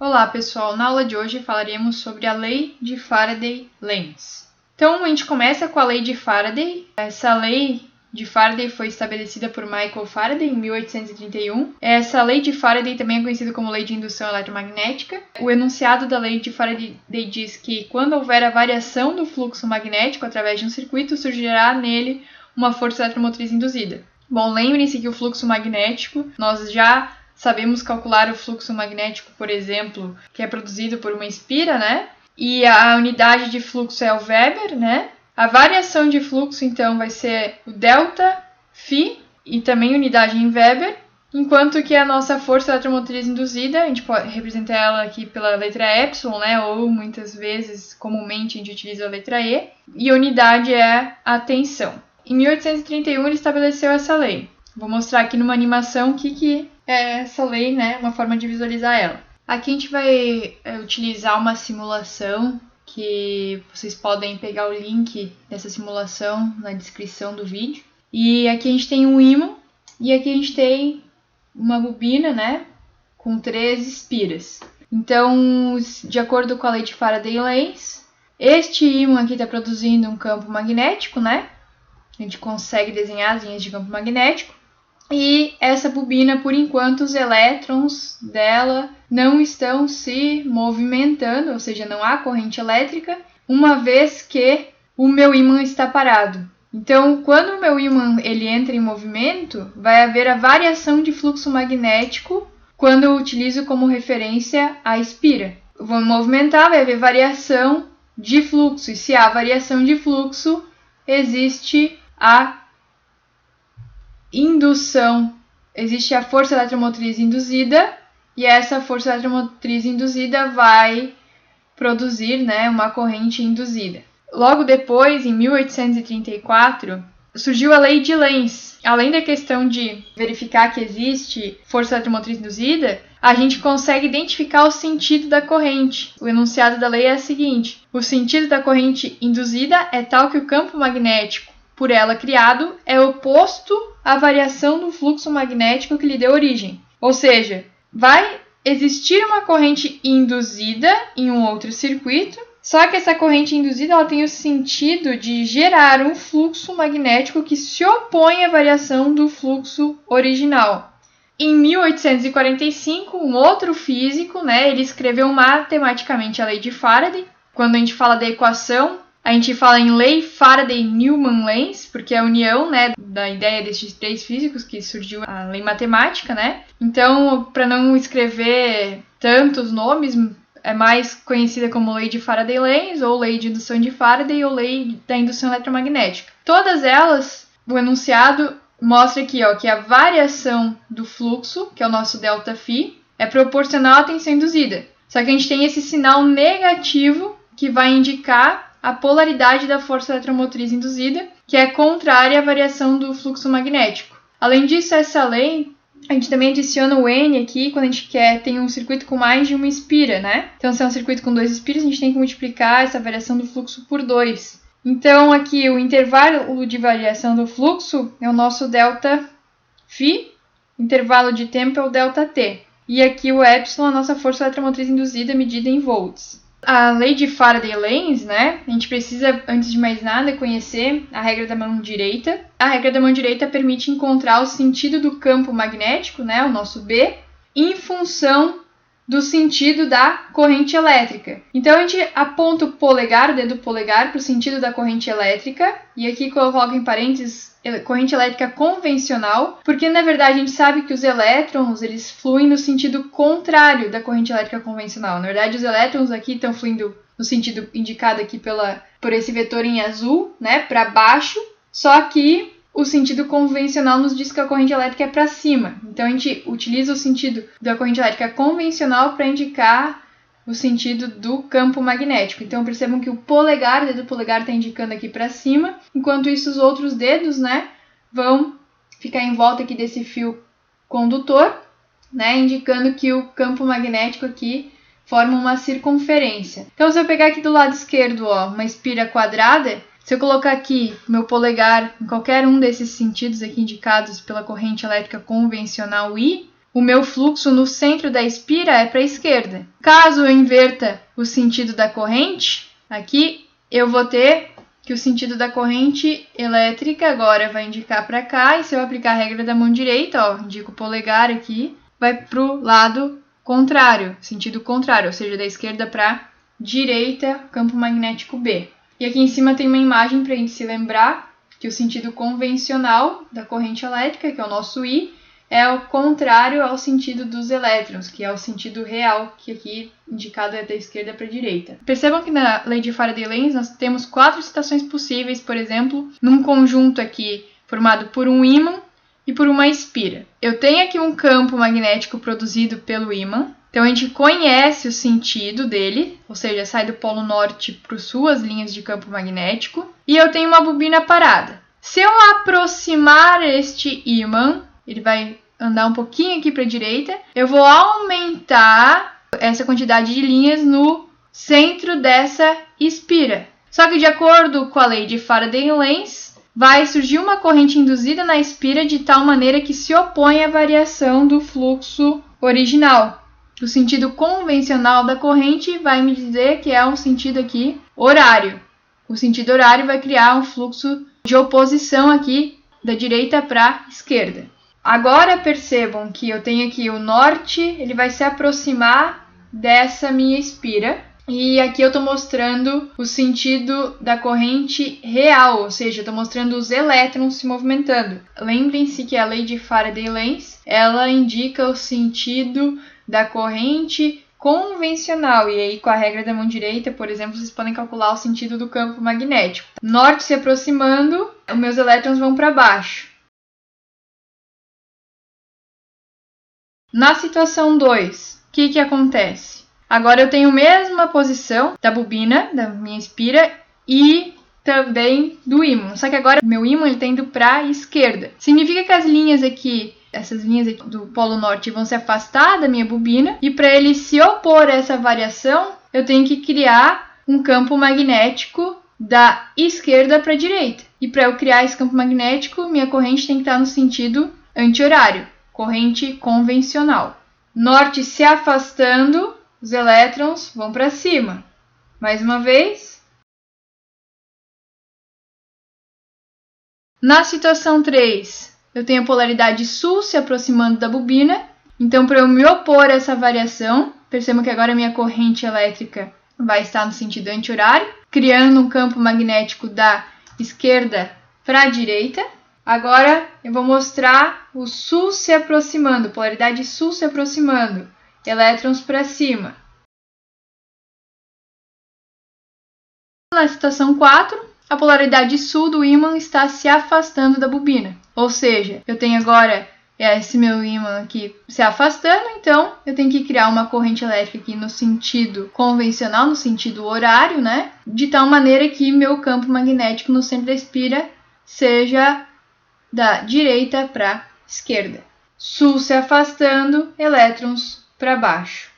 Olá pessoal, na aula de hoje falaremos sobre a lei de Faraday-Lenz. Então a gente começa com a lei de Faraday. Essa lei de Faraday foi estabelecida por Michael Faraday em 1831. Essa lei de Faraday também é conhecida como lei de indução eletromagnética. O enunciado da lei de Faraday diz que quando houver a variação do fluxo magnético através de um circuito, surgirá nele uma força eletromotriz induzida. Bom, lembrem-se que o fluxo magnético, nós já sabemos calcular o fluxo magnético, por exemplo, que é produzido por uma espira, né? E a unidade de fluxo é o Weber, né? A variação de fluxo, então, vai ser o delta Φ, e também unidade em Weber, enquanto que a nossa força eletromotriz induzida, a gente pode representar ela aqui pela letra epsilon, né? Ou muitas vezes, comumente, a gente utiliza a letra E, e a unidade é a tensão. Em 1831 ele estabeleceu essa lei. Vou mostrar aqui numa animação o que é essa lei, né? Uma forma de visualizar ela. Aqui a gente vai utilizar uma simulação que vocês podem pegar o link dessa simulação na descrição do vídeo. E aqui a gente tem um ímã e aqui a gente tem uma bobina, né? Com 3 espiras. Então, de acordo com a lei de Faraday-Lenz, este ímã aqui está produzindo um campo magnético, né? A gente consegue desenhar as linhas de campo magnético. E essa bobina, por enquanto, os elétrons dela não estão se movimentando, ou seja, não há corrente elétrica, uma vez que o meu ímã está parado. Então, quando o meu ímã ele entra em movimento, vai haver a variação de fluxo magnético quando eu utilizo como referência a espira. Eu vou movimentar, vai haver variação de fluxo, e se há variação de fluxo, existe a indução, existe a força eletromotriz induzida, e essa força eletromotriz induzida vai produzir, né, uma corrente induzida. Logo depois, em 1834, surgiu a lei de Lenz. Além da questão de verificar que existe força eletromotriz induzida, a gente consegue identificar o sentido da corrente. O enunciado da lei é o seguinte: o sentido da corrente induzida é tal que o campo magnético por ela criado é oposto à variação do fluxo magnético que lhe deu origem. Ou seja, vai existir uma corrente induzida em um outro circuito, só que essa corrente induzida ela tem o sentido de gerar um fluxo magnético que se opõe à variação do fluxo original. Em 1845, um outro físico, né, ele escreveu matematicamente a lei de Faraday. Quando a gente fala da equação, a gente fala em lei Faraday-Newman-Lenz, porque é a união, né, da ideia desses 3 físicos que surgiu a lei matemática, né? Então, para não escrever tantos nomes, é mais conhecida como lei de Faraday-Lenz, ou lei de indução de Faraday, ou lei da indução eletromagnética. Todas elas, o enunciado mostra aqui, ó, que a variação do fluxo, que é o nosso delta Φ, é proporcional à tensão induzida. Só que a gente tem esse sinal negativo que vai indicar a polaridade da força eletromotriz induzida, que é contrária à variação do fluxo magnético. Além disso, essa lei, a gente também adiciona o N aqui quando a gente tem um circuito com mais de uma espira, né? Então, se é um circuito com 2 espiras, a gente tem que multiplicar essa variação do fluxo por 2. Então, aqui o intervalo de variação do fluxo é o nosso delta Φ, intervalo de tempo é o delta T. E aqui o epsilon é a nossa força eletromotriz induzida medida em volts. A lei de Faraday-Lenz, né? A gente precisa, antes de mais nada, conhecer a regra da mão direita. A regra da mão direita permite encontrar o sentido do campo magnético, né? O nosso B, em função do sentido da corrente elétrica. Então, a gente aponta o polegar, o dedo polegar, para o sentido da corrente elétrica. E aqui coloco em parênteses corrente elétrica convencional, porque na verdade a gente sabe que os elétrons eles fluem no sentido contrário da corrente elétrica convencional. Na verdade, os elétrons aqui estão fluindo no sentido indicado aqui por esse vetor em azul, né, para baixo, só que o sentido convencional nos diz que a corrente elétrica é para cima. Então a gente utiliza o sentido da corrente elétrica convencional para indicar o sentido do campo magnético. Então percebam que o polegar, o dedo polegar está indicando aqui para cima, enquanto isso os outros dedos, né, vão ficar em volta aqui desse fio condutor, né, indicando que o campo magnético aqui forma uma circunferência. Então se eu pegar aqui do lado esquerdo, ó, uma espira quadrada, se eu colocar aqui meu polegar em qualquer um desses sentidos aqui indicados pela corrente elétrica convencional I, o meu fluxo no centro da espira é para a esquerda. Caso eu inverta o sentido da corrente, aqui eu vou ter que o sentido da corrente elétrica agora vai indicar para cá, e se eu aplicar a regra da mão direita, ó, indico o polegar aqui, vai para o lado contrário, sentido contrário, ou seja, da esquerda para direita, campo magnético B. E aqui em cima tem uma imagem para a gente se lembrar que o sentido convencional da corrente elétrica, que é o nosso I, é o contrário ao sentido dos elétrons, que é o sentido real, que aqui indicado é da esquerda para a direita. Percebam que na lei de Faraday-Lenz nós temos 4 situações possíveis, por exemplo, num conjunto aqui formado por um ímã e por uma espira. Eu tenho aqui um campo magnético produzido pelo ímã, então a gente conhece o sentido dele, ou seja, sai do polo norte para o sul as linhas de campo magnético, e eu tenho uma bobina parada. Se eu aproximar este ímã, ele vai andar um pouquinho aqui para a direita, eu vou aumentar essa quantidade de linhas no centro dessa espira. Só que de acordo com a lei de Faraday-Lenz, vai surgir uma corrente induzida na espira de tal maneira que se opõe à variação do fluxo original. O sentido convencional da corrente vai me dizer que é um sentido aqui horário. O sentido horário vai criar um fluxo de oposição aqui da direita para a esquerda. Agora percebam que eu tenho aqui o norte, ele vai se aproximar dessa minha espira. E aqui eu estou mostrando o sentido da corrente real, ou seja, eu estou mostrando os elétrons se movimentando. Lembrem-se que a lei de Faraday-Lenz, ela indica o sentido da corrente convencional. E aí, com a regra da mão direita, por exemplo, vocês podem calcular o sentido do campo magnético. Norte se aproximando, os meus elétrons vão para baixo. Na situação 2, o que acontece? Agora eu tenho a mesma posição da bobina, da minha espira, e também do ímã. Só que agora o meu ímã está indo para a esquerda. Significa que as linhas aqui, essas linhas aqui do polo norte, vão se afastar da minha bobina. E para ele se opor a essa variação, eu tenho que criar um campo magnético da esquerda para a direita. E para eu criar esse campo magnético, minha corrente tem que estar no sentido anti-horário, corrente convencional. Norte se afastando, os elétrons vão para cima. Mais uma vez. Na situação 3, eu tenho a polaridade sul se aproximando da bobina. Então, para eu me opor a essa variação, percebam que agora a minha corrente elétrica vai estar no sentido anti-horário, criando um campo magnético da esquerda para a direita. Agora, eu vou mostrar o sul se aproximando, polaridade sul se aproximando. Elétrons para cima. Na situação 4, a polaridade sul do ímã está se afastando da bobina. Ou seja, eu tenho agora esse meu ímã aqui se afastando, então eu tenho que criar uma corrente elétrica aqui no sentido convencional, no sentido horário, né? De tal maneira que meu campo magnético no centro da espira seja da direita para a esquerda. Sul se afastando, elétrons para baixo.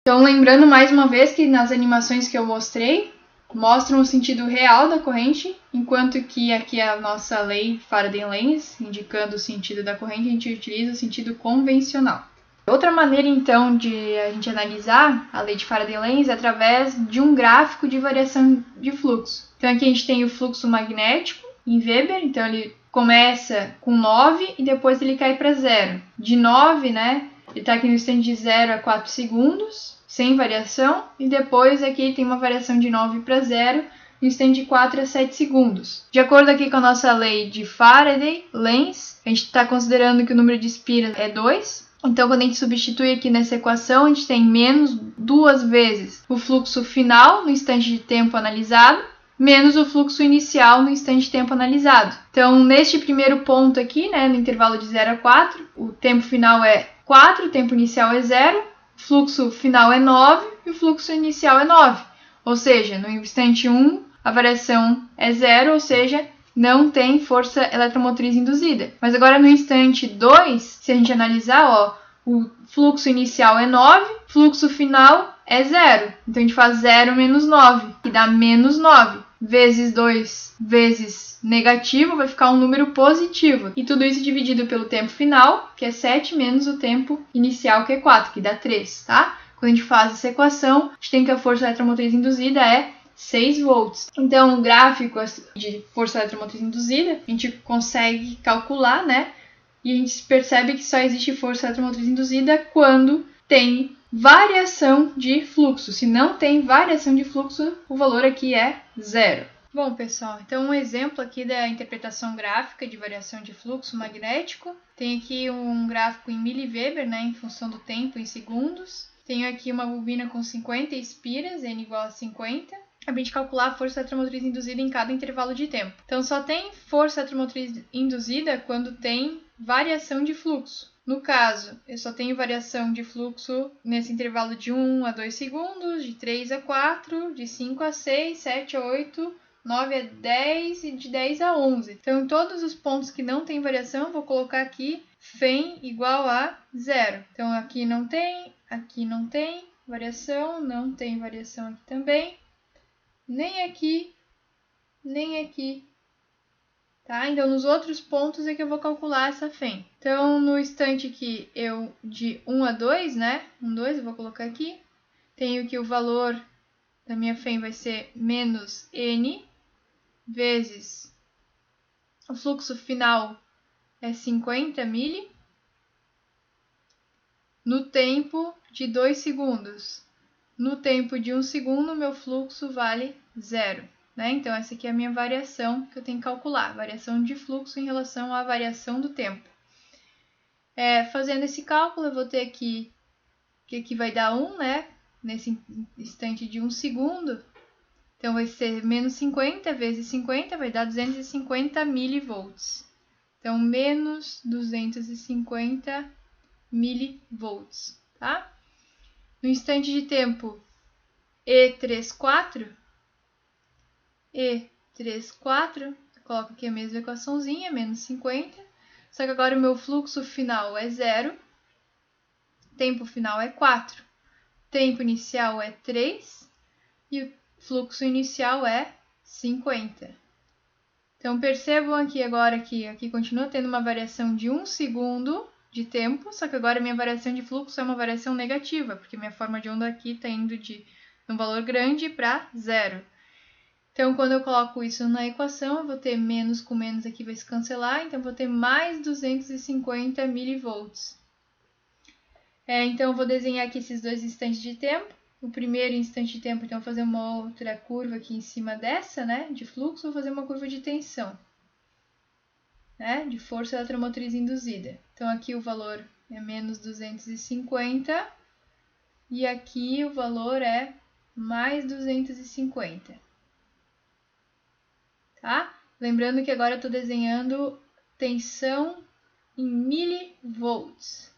Então, lembrando mais uma vez que nas animações que eu mostrei, mostram o sentido real da corrente, enquanto que aqui a nossa lei Faraday-Lenz, indicando o sentido da corrente, a gente utiliza o sentido convencional. Outra maneira, então, de a gente analisar a lei de Faraday-Lenz é através de um gráfico de variação de fluxo. Então, aqui a gente tem o fluxo magnético em Weber, então ele começa com 9 e depois ele cai para 0. De 9, né, ele está aqui no instante de 0 a 4 segundos, sem variação, e depois aqui tem uma variação de 9 para 0, no instante de 4 a 7 segundos. De acordo aqui com a nossa lei de Faraday-Lenz, a gente está considerando que o número de espiras é 2, então quando a gente substitui aqui nessa equação, a gente tem menos 2 vezes o fluxo final no instante de tempo analisado, menos o fluxo inicial no instante de tempo analisado. Então, neste primeiro ponto aqui, né, no intervalo de 0 a 4, o tempo final é 4, o tempo inicial é 0, o fluxo final é 9 e o fluxo inicial é 9. Ou seja, no instante 1, a variação é 0, ou seja, não tem força eletromotriz induzida. Mas agora no instante 2, se a gente analisar, ó, o fluxo inicial é 9, fluxo final é 0. Então, a gente faz 0 menos 9, que dá menos 9. Vezes 2 vezes negativo, vai ficar um número positivo. E tudo isso dividido pelo tempo final, que é 7, menos o tempo inicial, que é 4, que dá 3, tá? Quando a gente faz essa equação, a gente tem que a força eletromotriz induzida é 6 volts. Então, o gráfico de força eletromotriz induzida, a gente consegue calcular, né? E a gente percebe que só existe força eletromotriz induzida quando tem variação de fluxo. Se não tem variação de fluxo, o valor aqui é zero. Bom, pessoal, então um exemplo aqui da interpretação gráfica de variação de fluxo magnético. Tem aqui um gráfico em miliweber, né, em função do tempo em segundos. Tenho aqui uma bobina com 50 espiras, N igual a 50. A gente calcular a força eletromotriz induzida em cada intervalo de tempo. Então, só tem força eletromotriz induzida quando tem variação de fluxo. No caso, eu só tenho variação de fluxo nesse intervalo de 1 a 2 segundos, de 3 a 4, de 5 a 6, 7 a 8, 9 a 10 e de 10 a 11. Então, em todos os pontos que não tem variação, eu vou colocar aqui φ igual a zero. Então, aqui não tem variação, não tem variação aqui também. Nem aqui, nem aqui, tá? Então, nos outros pontos é que eu vou calcular essa φ. Então, no instante que eu, de 1 a 2, né? 1, 2, eu vou colocar aqui. Tenho que o valor da minha φ vai ser menos N vezes o fluxo final é 50 mili no tempo de 2 segundos. No tempo de 1 segundo, meu fluxo vale 0. Né? Então, essa aqui é a minha variação que eu tenho que calcular. Variação de fluxo em relação à variação do tempo. Fazendo esse cálculo, eu vou ter aqui que aqui vai dar 1, né? Nesse instante de 1 segundo. Então, vai ser menos 50 vezes 50, vai dar 250 milivolts. Então, menos 250 milivolts, tá? No instante de tempo E34, coloco aqui a mesma equaçãozinha, menos 50, só que agora o meu fluxo final é 0, tempo final é 4, tempo inicial é 3 e o fluxo inicial é 50. Então, percebam aqui agora que aqui continua tendo uma variação de 1 segundo de tempo, só que agora a minha variação de fluxo é uma variação negativa, porque minha forma de onda aqui está indo de um valor grande para 0. Então, quando eu coloco isso na equação, eu vou ter menos com menos aqui vai se cancelar, então eu vou ter mais 250 milivolts. Então, eu vou desenhar aqui esses dois instantes de tempo. O primeiro instante de tempo, então, eu vou fazer uma outra curva aqui em cima dessa, né, de fluxo, vou fazer uma curva de tensão, né, de força eletromotriz induzida. Então, aqui o valor é menos 250 e aqui o valor é mais 250. Tá? Lembrando que agora eu estou desenhando tensão em milivolts.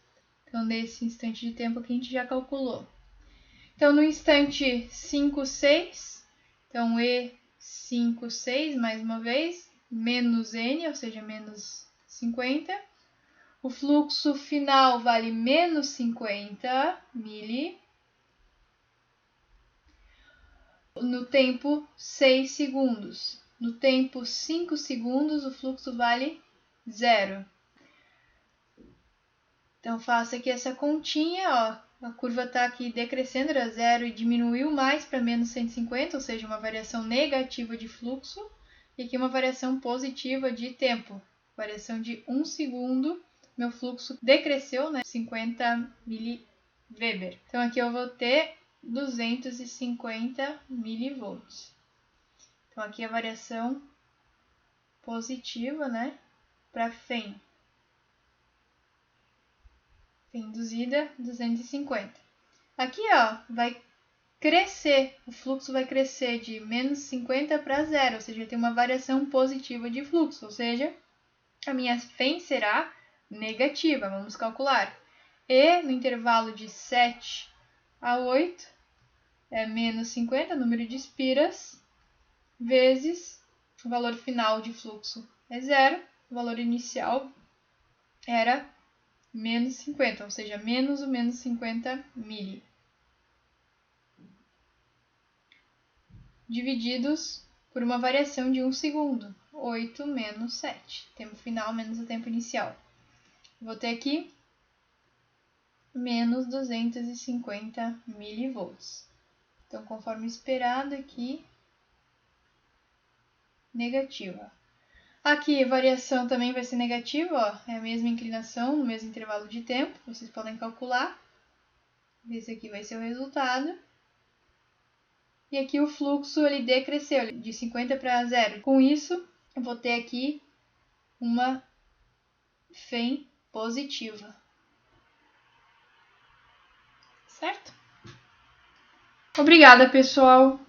Então, nesse instante de tempo que a gente já calculou. Então, no instante 5, 6, então E5, 6, mais uma vez, menos N, ou seja, menos 50. O fluxo final vale menos 50 mili. No tempo 6 segundos. No tempo 5 segundos, o fluxo vale 0. Então, faço aqui essa continha, ó. A curva está aqui decrescendo, era 0 e diminuiu mais para menos 150, ou seja, uma variação negativa de fluxo. E aqui uma variação positiva de tempo. Variação de 1 segundo, meu fluxo decresceu, né? 50 miliweber. Então, aqui eu vou ter 250 milivolts. Então, aqui a variação positiva, né? Para φ induzida 250. Aqui, ó, vai crescer, o fluxo vai crescer de menos 50 para 0, ou seja, tem uma variação positiva de fluxo, ou seja, a minha φ será negativa. Vamos calcular. E no intervalo de 7 a 8 é menos 50, número de espiras, vezes o valor final de fluxo é 0, o valor inicial era menos 50, ou seja, menos o menos 50 mili. Divididos por uma variação de 1 segundo. 8 menos 7. Tempo final menos o tempo inicial. Vou ter aqui menos 250 milivolts. Então, conforme esperado aqui, negativa. Aqui a variação também vai ser negativa, ó, é a mesma inclinação no mesmo intervalo de tempo, vocês podem calcular. Esse aqui vai ser o resultado. E aqui o fluxo ele decresceu de 50 para 0. Com isso, eu vou ter aqui uma FEM positiva. Certo? Obrigada, pessoal!